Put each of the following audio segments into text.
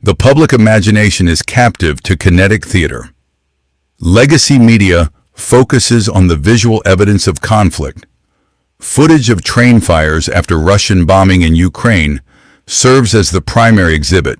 The public imagination is captive to kinetic theater. Legacy media focuses on the visual evidence of conflict. Footage of train fires after Russian bombing in Ukraine serves as the primary exhibit.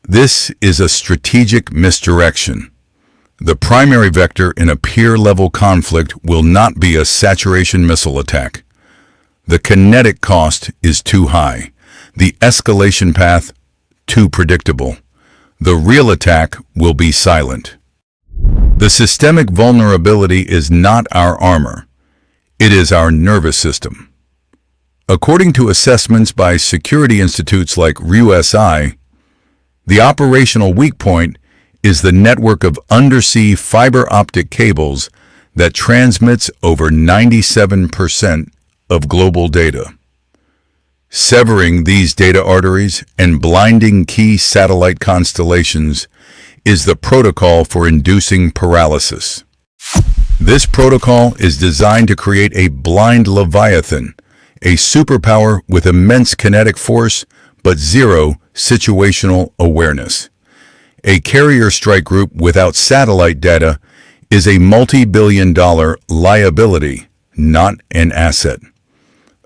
This is a strategic misdirection. The primary vector in a peer-level conflict will not be a saturation missile attack. The kinetic cost is too high. The escalation path too predictable. The real attack will be silent. The systemic vulnerability is not our armor. It is our nervous system. According to assessments by security institutes like RUSI, the operational weak point is the network of undersea fiber optic cables that transmits over 97% of global data. Severing these data arteries and blinding key satellite constellations is the protocol for inducing paralysis. This protocol is designed to create a blind Leviathan, a superpower with immense kinetic force but zero situational awareness. A carrier strike group without satellite data is a multi-billion-dollar liability, not an asset.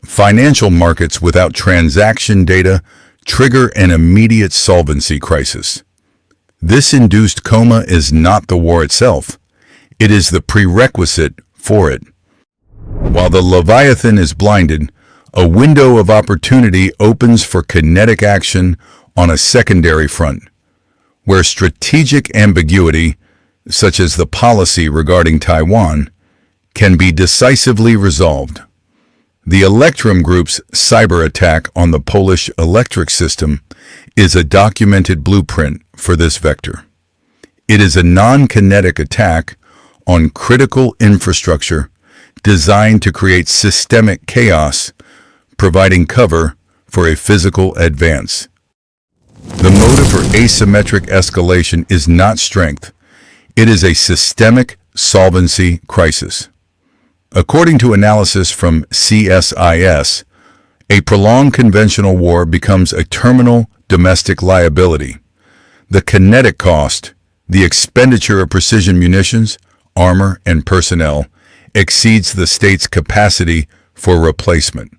Financial markets without transaction data trigger an immediate solvency crisis. This induced coma is not the war itself. It is the prerequisite for it. While the Leviathan is blinded, a window of opportunity opens for kinetic action on a secondary front, where strategic ambiguity, such as the policy regarding Taiwan, can be decisively resolved. The Electrum Group's cyber attack on the Polish electric system is a documented blueprint for this vector. It is a non-kinetic attack on critical infrastructure designed to create systemic chaos, providing cover for a physical advance. The motive for asymmetric escalation is not strength. It is a systemic solvency crisis. According to analysis from CSIS, a prolonged conventional war becomes a terminal domestic liability. The kinetic cost, the expenditure of precision munitions, armor, and personnel, exceeds the state's capacity for replacement.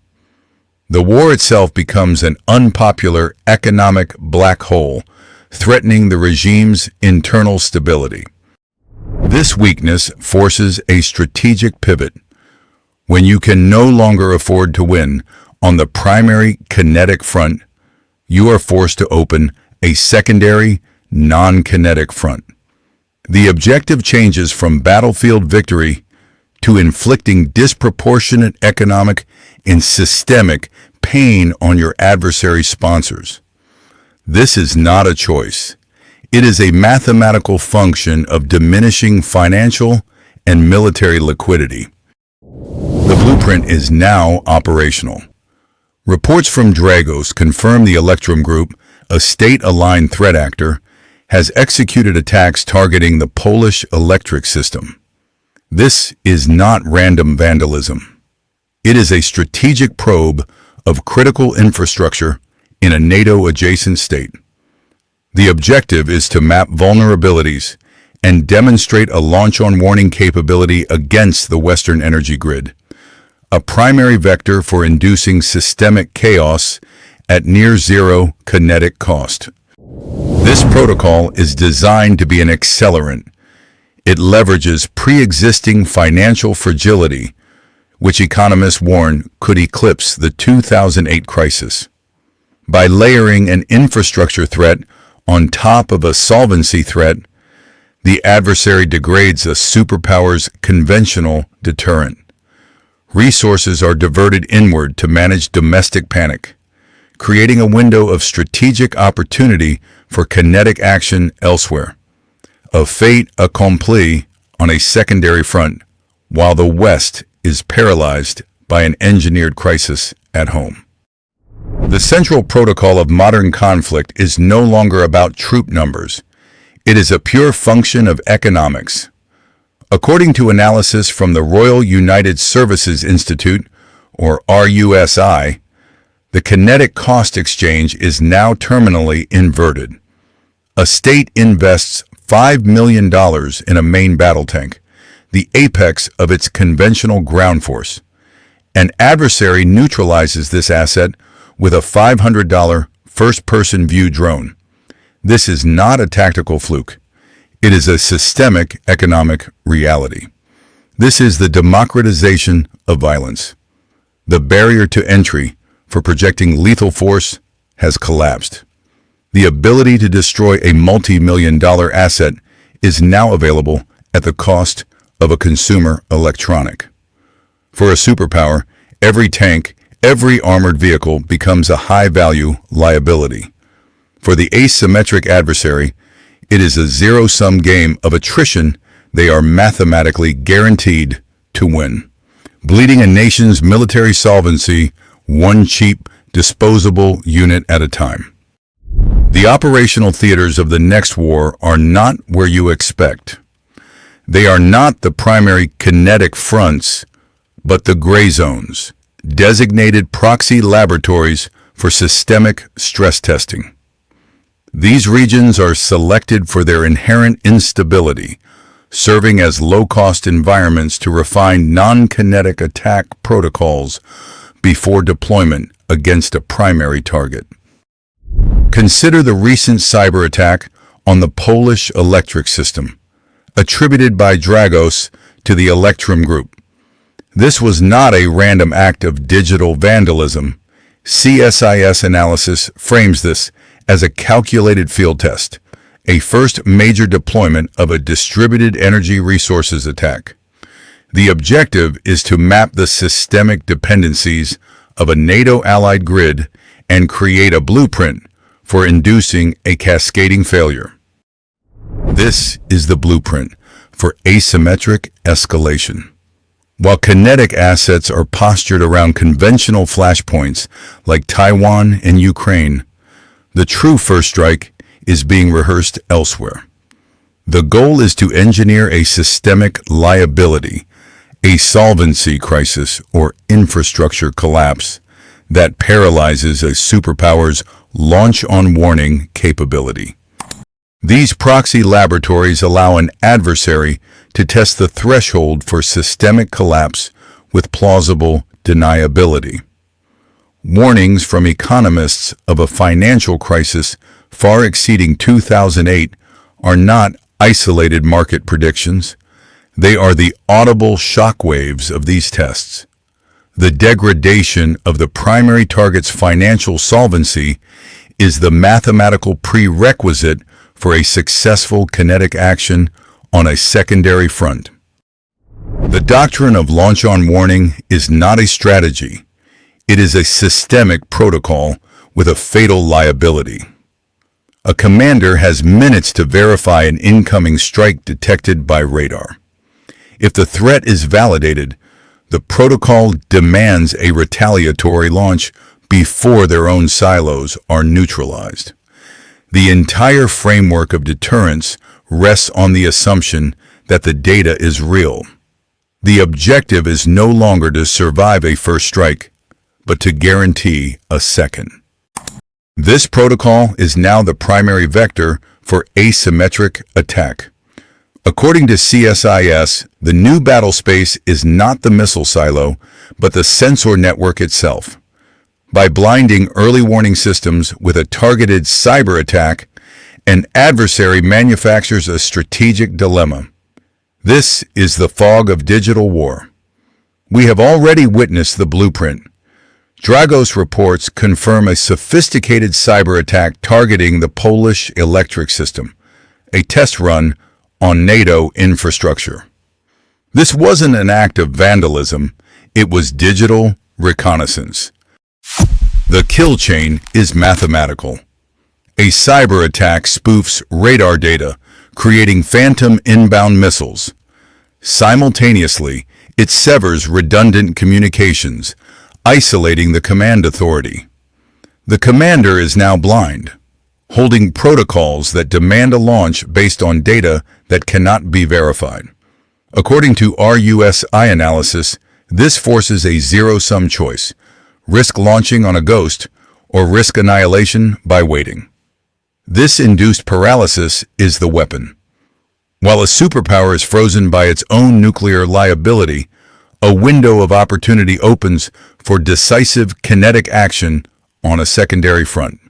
The war itself becomes an unpopular economic black hole, threatening the regime's internal stability. This weakness forces a strategic pivot. When you can no longer afford to win on the primary kinetic front, you are forced to open a secondary, non-kinetic front. The objective changes from battlefield victory to inflicting disproportionate economic and systemic pain on your adversary's sponsors. This is not a choice. It is a mathematical function of diminishing financial and military liquidity. The blueprint is now operational. Reports from Dragos confirm the Electrum Group, a state-aligned threat actor, has executed attacks targeting the Polish electric system. This is not random vandalism. It is a strategic probe of critical infrastructure in a NATO-adjacent state. The objective is to map vulnerabilities and demonstrate a launch-on-warning capability against the Western energy grid, a primary vector for inducing systemic chaos at near-zero kinetic cost. This protocol is designed to be an accelerant. It leverages pre-existing financial fragility, which economists warn could eclipse the 2008 crisis. By layering an infrastructure threat on top of a solvency threat, the adversary degrades a superpower's conventional deterrent. Resources are diverted inward to manage domestic panic, creating a window of strategic opportunity for kinetic action elsewhere. A fait accompli on a secondary front, while the West is paralyzed by an engineered crisis at home. The central protocol of modern conflict is no longer about troop numbers. It is a pure function of economics. According to analysis from the Royal United Services Institute, or RUSI, the kinetic cost exchange is now terminally inverted. A state invests $5 million in a main battle tank, the apex of its conventional ground force. An adversary neutralizes this asset with a $500 first-person view drone. This is not a tactical fluke. It is a systemic economic reality. This is the democratization of violence. The barrier to entry for projecting lethal force has collapsed. The ability to destroy a multi-million-dollar asset is now available at the cost of a consumer electronic. For a superpower, every tank, every armored vehicle becomes a high-value liability. For the asymmetric adversary, it is a zero-sum game of attrition. They are mathematically guaranteed to win, bleeding a nation's military solvency one cheap, disposable unit at a time. The operational theaters of the next war are not where you expect. They are not the primary kinetic fronts, but the gray zones, designated proxy laboratories for systemic stress testing. These regions are selected for their inherent instability, serving as low-cost environments to refine non-kinetic attack protocols before deployment against a primary target. Consider the recent cyber attack on the Polish electric system, attributed by Dragos to the Electrum Group. This was not a random act of digital vandalism. CSIS analysis frames this as a calculated field test, a first major deployment of a distributed energy resources attack. The objective is to map the systemic dependencies of a NATO-allied grid and create a blueprint for inducing a cascading failure. This is the blueprint for asymmetric escalation. While kinetic assets are postured around conventional flashpoints like Taiwan and Ukraine, the true first strike is being rehearsed elsewhere. The goal is to engineer a systemic liability, a solvency crisis or infrastructure collapse that paralyzes a superpower's launch-on-warning capability. These proxy laboratories allow an adversary to test the threshold for systemic collapse with plausible deniability. Warnings from economists of a financial crisis far exceeding 2008 are not isolated market predictions. They are the audible shockwaves of these tests. The degradation of the primary target's financial solvency is the mathematical prerequisite for a successful kinetic action on a secondary front. The doctrine of launch-on-warning is not a strategy. It is a systemic protocol with a fatal liability. A commander has minutes to verify an incoming strike detected by radar. If the threat is validated, the protocol demands a retaliatory launch before their own silos are neutralized. The entire framework of deterrence rests on the assumption that the data is real. The objective is no longer to survive a first strike, but to guarantee a second. This protocol is now the primary vector for asymmetric attack. According to CSIS, the new battle space is not the missile silo, but the sensor network itself. By blinding early warning systems with a targeted cyber attack, an adversary manufactures a strategic dilemma. This is the fog of digital war. We have already witnessed the blueprint. Dragos reports confirm a sophisticated cyber attack targeting the Polish electric system, a test run on NATO infrastructure. This wasn't an act of vandalism, it was digital reconnaissance. The kill chain is mathematical. A cyber attack spoofs radar data, creating phantom inbound missiles. Simultaneously, it severs redundant communications, isolating the command authority. The commander is now blind, holding protocols that demand a launch based on data that cannot be verified. According to RUSI analysis, this forces a zero-sum choice: risk launching on a ghost or risk annihilation by waiting. This induced paralysis is the weapon. While a superpower is frozen by its own nuclear liability, a window of opportunity opens for decisive kinetic action on a secondary front.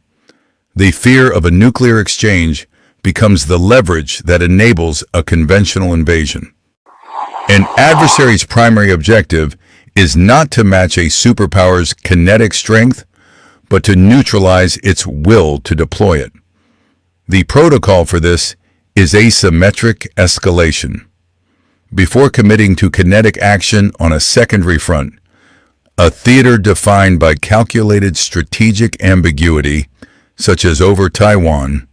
The fear of a nuclear exchange becomes the leverage that enables a conventional invasion. An adversary's primary objective is not to match a superpower's kinetic strength, but to neutralize its will to deploy it. The protocol for this is asymmetric escalation. Before committing to kinetic action on a secondary front, a theater defined by calculated strategic ambiguity, such as over Taiwan,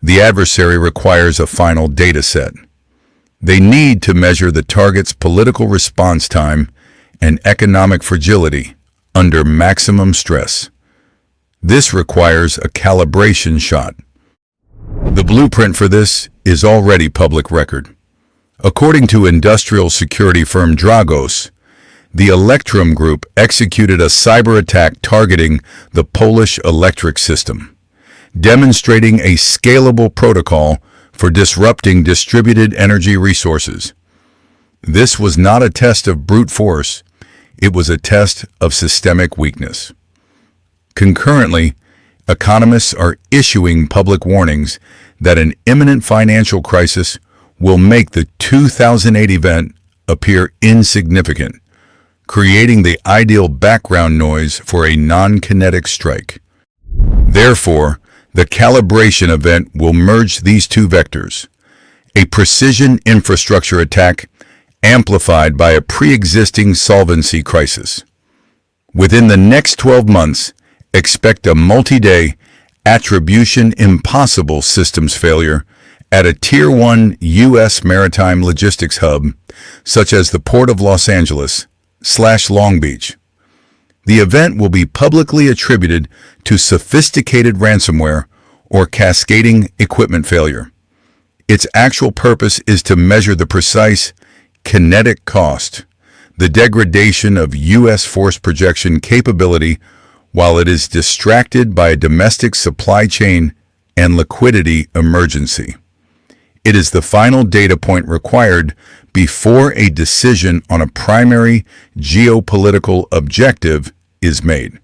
the adversary requires a final data set. They need to measure the target's political response time and economic fragility under maximum stress. This requires a calibration shot. The blueprint for this is already public record. According to industrial security firm Dragos, the Electrum Group executed a cyber attack targeting the Polish electric system, demonstrating a scalable protocol for disrupting distributed energy resources. This was not a test of brute force, it was a test of systemic weakness. Concurrently, economists are issuing public warnings that an imminent financial crisis will make the 2008 event appear insignificant, creating the ideal background noise for a non-kinetic strike. Therefore, the calibration event will merge these two vectors: a precision infrastructure attack amplified by a pre-existing solvency crisis. Within the next 12 months, expect a multi-day, attribution impossible systems failure at a Tier 1 U.S. maritime logistics hub, such as the Port of Los Angeles/Long Beach. The event will be publicly attributed to sophisticated ransomware or cascading equipment failure. Its actual purpose is to measure the precise kinetic cost, the degradation of U.S. force projection capability while it is distracted by a domestic supply chain and liquidity emergency. It is the final data point required before a decision on a primary geopolitical objective is made.